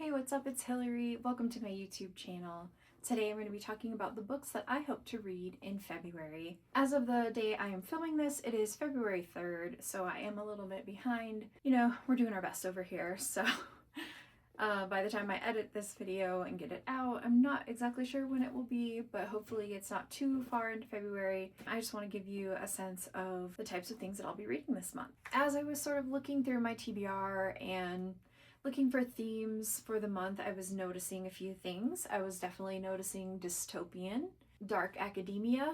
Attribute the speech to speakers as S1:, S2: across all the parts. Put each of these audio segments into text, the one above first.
S1: Hey, what's up? It's Hillary. Welcome to my YouTube channel. Today I'm going to be talking about the books that I hope to read in February. As of the day I am filming this, it is February 3rd, so I am a little bit behind. You know, we're doing our best over here, so by the time I edit this video and get it out, I'm not exactly sure when it will be, but hopefully it's not too far into February. I just want to give you a sense of the types of things that I'll be reading this month. As I was sort of looking through my TBR and looking for themes for the month, I was noticing a few things. I was definitely noticing dystopian, dark academia,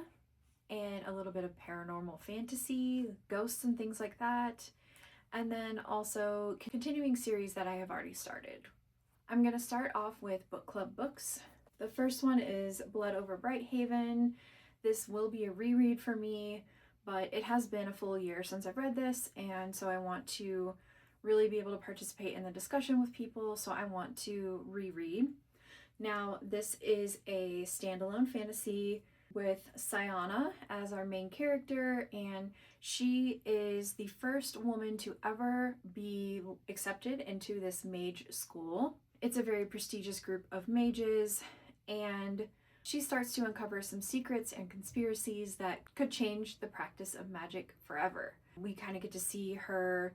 S1: and a little bit of paranormal fantasy, ghosts and things like that. And then also continuing series that I have already started. I'm going to start off with book club books. The first one is Blood Over Brighthaven. This will be a reread for me, but it has been a full year since I've read this, and so I want to really be able to participate in the discussion with people, so I want to reread. Now, this is a standalone fantasy with Sayana as our main character, and she is the first woman to ever be accepted into this mage school. It's a very prestigious group of mages, and she starts to uncover some secrets and conspiracies that could change the practice of magic forever. We kind of get to see her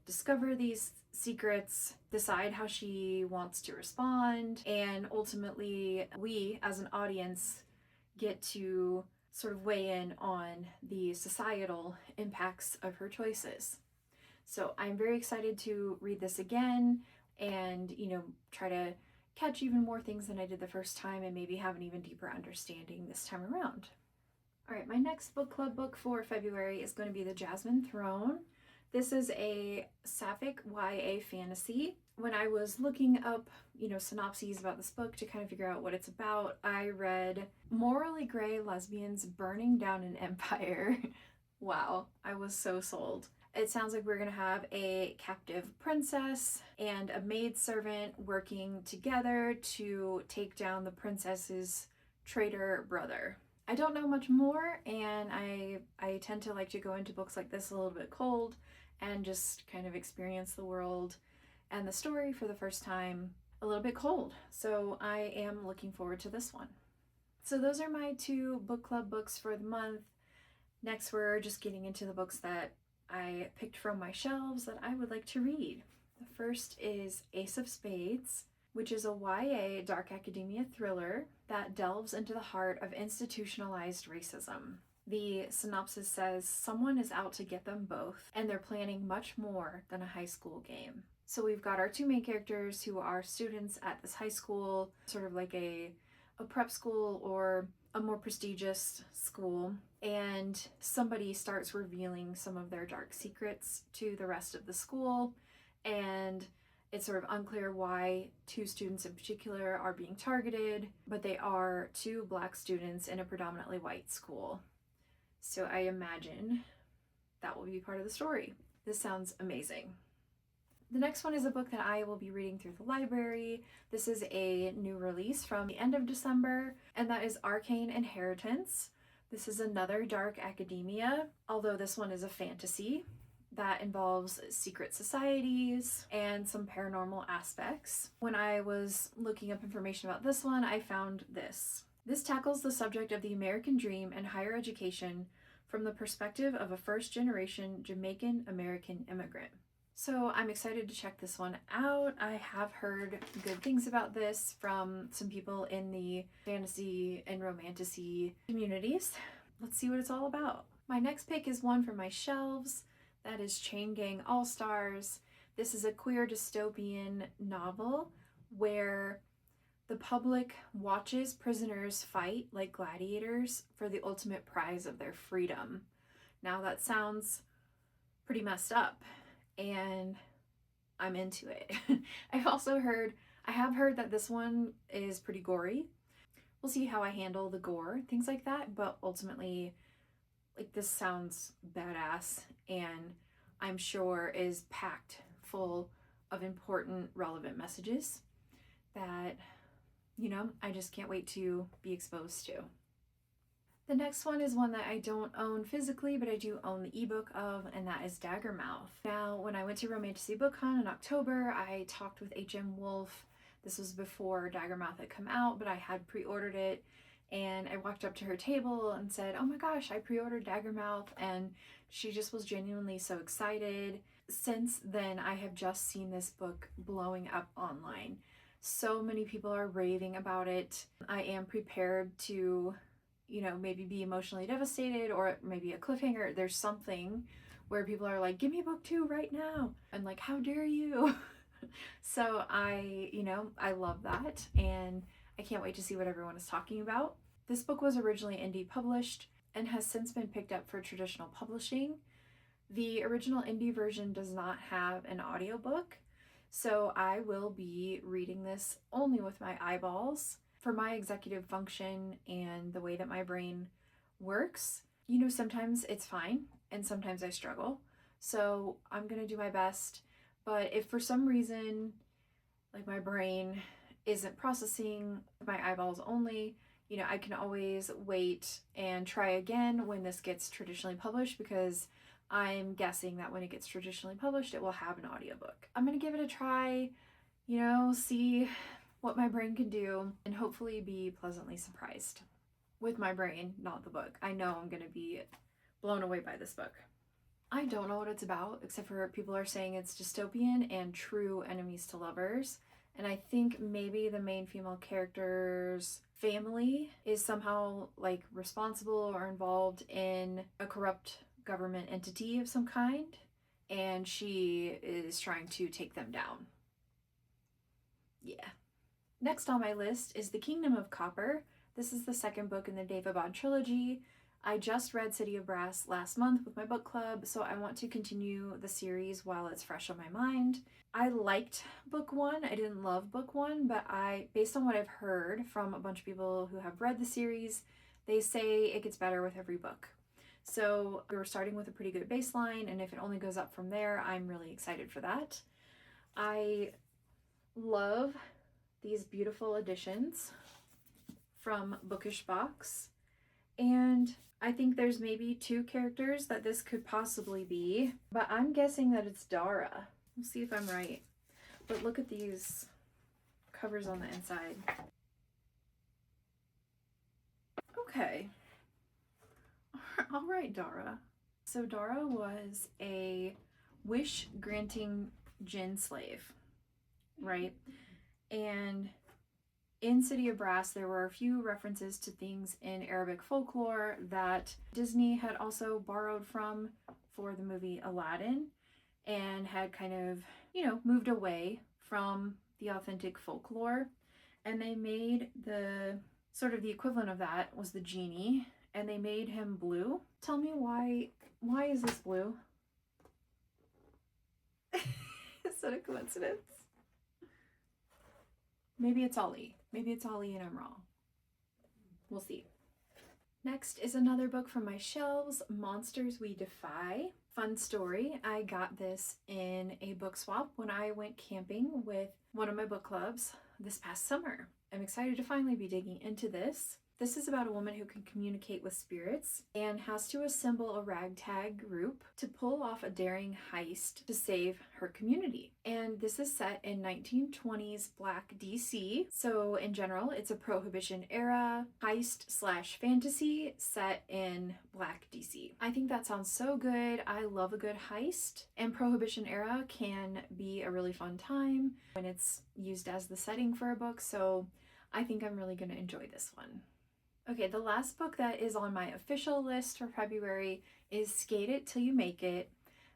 S1: discover these secrets, decide how she wants to respond, and ultimately we as an audience get to sort of weigh in on the societal impacts of her choices. So I'm very excited to read this again and, try to catch even more things than I did the first time and maybe have an even deeper understanding this time around. All right, my next book club book for February is going to be The Jasmine Throne. This is a sapphic YA fantasy. When I was looking up, synopses about this book to kind of figure out what it's about, I read morally gray lesbians burning down an empire. Wow, I was so sold. It sounds like we're gonna have a captive princess and a maidservant working together to take down the princess's traitor brother. I don't know much more, and I tend to like to go into books like this a little bit cold and just kind of experience the world and the story for the first time a little bit cold. So I am looking forward to this one. So those are my two book club books for the month. Next, we're just getting into the books that I picked from my shelves that I would like to read. The first is Ace of Spades, which is a YA dark academia thriller that delves into the heart of institutionalized racism. The synopsis says, someone is out to get them both, and they're planning much more than a high school game. So we've got our two main characters who are students at this high school, sort of like a prep school or a more prestigious school, and somebody starts revealing some of their dark secrets to the rest of the school, and it's sort of unclear why two students in particular are being targeted, but they are two Black students in a predominantly white school. So I imagine that will be part of the story. This sounds amazing. The next one is a book that I will be reading through the library. This is a new release from the end of December, and that is Arcane Inheritance. This is another dark academia, although this one is a fantasy that involves secret societies and some paranormal aspects. When I was looking up information about this one, I found this. This tackles the subject of the American dream and higher education from the perspective of a first-generation Jamaican American immigrant. So I'm excited to check this one out. I have heard good things about this from some people in the fantasy and romantasy communities. Let's see what it's all about. My next pick is one from my shelves. That is Chain Gang All-Stars. This is a queer dystopian novel where the public watches prisoners fight like gladiators for the ultimate prize of their freedom. Now that sounds pretty messed up, and I'm into it. I have heard that this one is pretty gory. We'll see how I handle the gore, things like that, but ultimately, this sounds badass, and I'm sure is packed full of important, relevant messages that I just can't wait to be exposed to. The next one is one that I don't own physically, but I do own the ebook of, and that is Daggermouth. Now, when I went to Romantasy BookCon in October, I talked with HM Wolfe This was before Daggermouth had come out, but I had pre-ordered it, and I walked up to her table and said, oh my gosh, I pre-ordered Daggermouth, and she just was genuinely so excited. Since then, I have just seen this book blowing up online. So many people are raving about it. I am prepared to, you know, maybe be emotionally devastated, or maybe a cliffhanger. There's something where people are like, give me book 2 right now. And like, how dare you? So I love that, and I can't wait to see what everyone is talking about. This book was originally indie published and has since been picked up for traditional publishing. The original indie version does not have an audiobook, so I will be reading this only with my eyeballs. For my executive function and the way that my brain works, you know, sometimes it's fine and sometimes I struggle. So I'm gonna do my best. But if for some reason, like, my brain isn't processing, my eyeballs only, you know, I can always wait and try again when this gets traditionally published, because I'm guessing that when it gets traditionally published, it will have an audiobook. I'm gonna give it a try, you know, see what my brain can do, and hopefully be pleasantly surprised with my brain, not the book. I know I'm gonna be blown away by this book. I don't know what it's about, except for people are saying it's dystopian and true enemies to lovers. And I think maybe the main female character's family is somehow like responsible or involved in a corrupt government entity of some kind, and she is trying to take them down. Yeah. Next on my list is The Kingdom of Copper. This is the second book in the Davabad trilogy. I just read City of Brass last month with my book club, so I want to continue the series while it's fresh on my mind. I liked book 1. I didn't love book 1, but based on what I've heard from a bunch of people who have read the series, they say it gets better with every book. So we were starting with a pretty good baseline, and if it only goes up from there, I'm really excited for that. I love these beautiful editions from Bookish Box, and I think there's maybe 2 characters that this could possibly be, but I'm guessing that it's Dara. We'll see if I'm right. But look at these covers on the inside. Okay. All right, Dara. So Dara was a wish-granting djinn slave, right? And in City of Brass, there were a few references to things in Arabic folklore that Disney had also borrowed from for the movie Aladdin, and had kind of, you know, moved away from the authentic folklore. And they made the sort of the equivalent of that was the genie, and they made him blue. Tell me why is this blue? Is that a coincidence? Maybe it's Ali. Maybe it's Ali and I'm wrong. We'll see. Next is another book from my shelves, Monsters We Defy. Fun story, I got this in a book swap when I went camping with one of my book clubs this past summer. I'm excited to finally be digging into this. This is about a woman who can communicate with spirits and has to assemble a ragtag group to pull off a daring heist to save her community. And this is set in 1920s Black DC. So in general, it's a Prohibition era heist/fantasy set in Black DC. I think that sounds so good. I love a good heist, and Prohibition era can be a really fun time when it's used as the setting for a book. So I think I'm really going to enjoy this one. Okay, the last book that is on my official list for February is Skate It Till You Make It.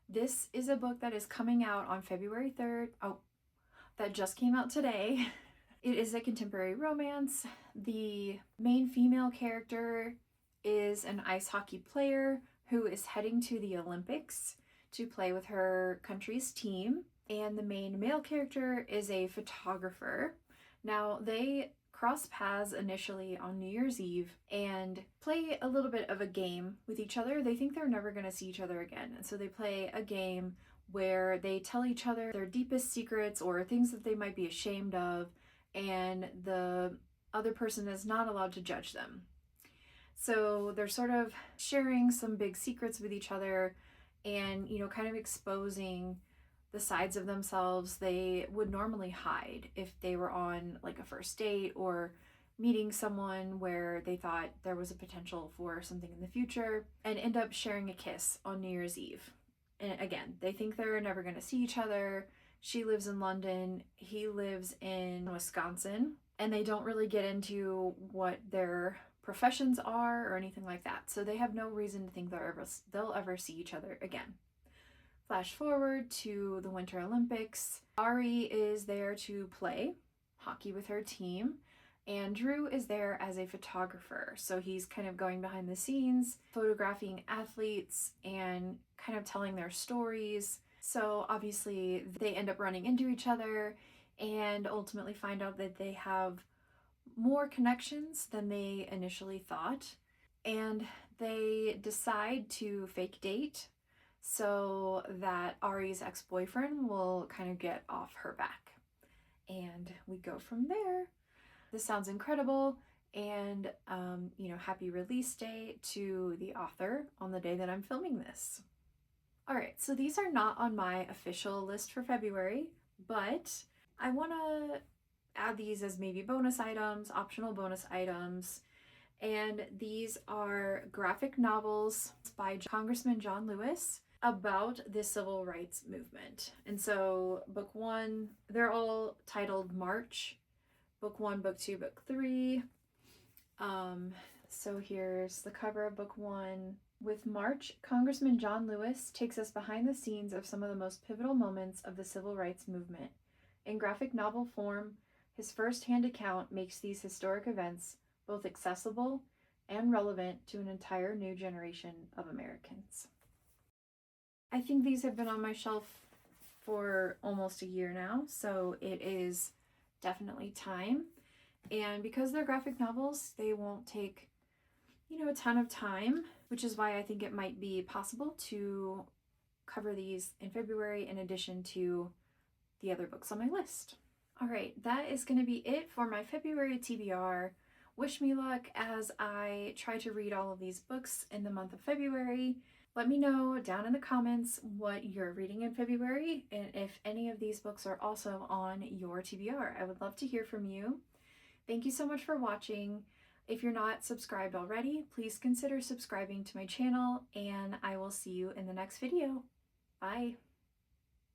S1: This is a book that is coming out on February 3rd. Oh, that just came out today. It is a contemporary romance. The main female character is an ice hockey player who is heading to the Olympics to play with her country's team. And the main male character is a photographer. Now, they cross paths initially on New Year's Eve and play a little bit of a game with each other. They think they're never going to see each other again. And so they play a game where they tell each other their deepest secrets or things that they might be ashamed of, and the other person is not allowed to judge them. So they're sort of sharing some big secrets with each other and, you know, kind of exposing the sides of themselves they would normally hide if they were on like a first date or meeting someone where they thought there was a potential for something in the future, and end up sharing a kiss on New Year's Eve. And again, they think they're never going to see each other. She lives in London, he lives in Wisconsin, and they don't really get into what their professions are or anything like that. So they have no reason to think they'll ever see each other again. Flash forward to the Winter Olympics. Ari is there to play hockey with her team, and Drew is there as a photographer. So he's kind of going behind the scenes, photographing athletes and kind of telling their stories. So obviously they end up running into each other and ultimately find out that they have more connections than they initially thought. And they decide to fake date so that Ari's ex-boyfriend will kind of get off her back. And we go from there. This sounds incredible, and happy release day to the author on the day that I'm filming this. Alright, so these are not on my official list for February, but I want to add these as maybe bonus items, optional bonus items, and these are graphic novels by Congressman John Lewis about the civil rights movement. And so book 1, they're all titled March. Book 1, Book 2, Book 3. So here's the cover of Book 1. With March, Congressman John Lewis takes us behind the scenes of some of the most pivotal moments of the civil rights movement. In graphic novel form, his first-hand account makes these historic events both accessible and relevant to an entire new generation of Americans. I think these have been on my shelf for almost a year now, so it is definitely time. And because they're graphic novels, they won't take, a ton of time, which is why I think it might be possible to cover these in February in addition to the other books on my list. All right, that is going to be it for my February TBR. Wish me luck as I try to read all of these books in the month of February. Let me know down in the comments what you're reading in February and if any of these books are also on your TBR. I would love to hear from you. Thank you so much for watching. If you're not subscribed already, please consider subscribing to my channel, and I will see you in the next video. Bye!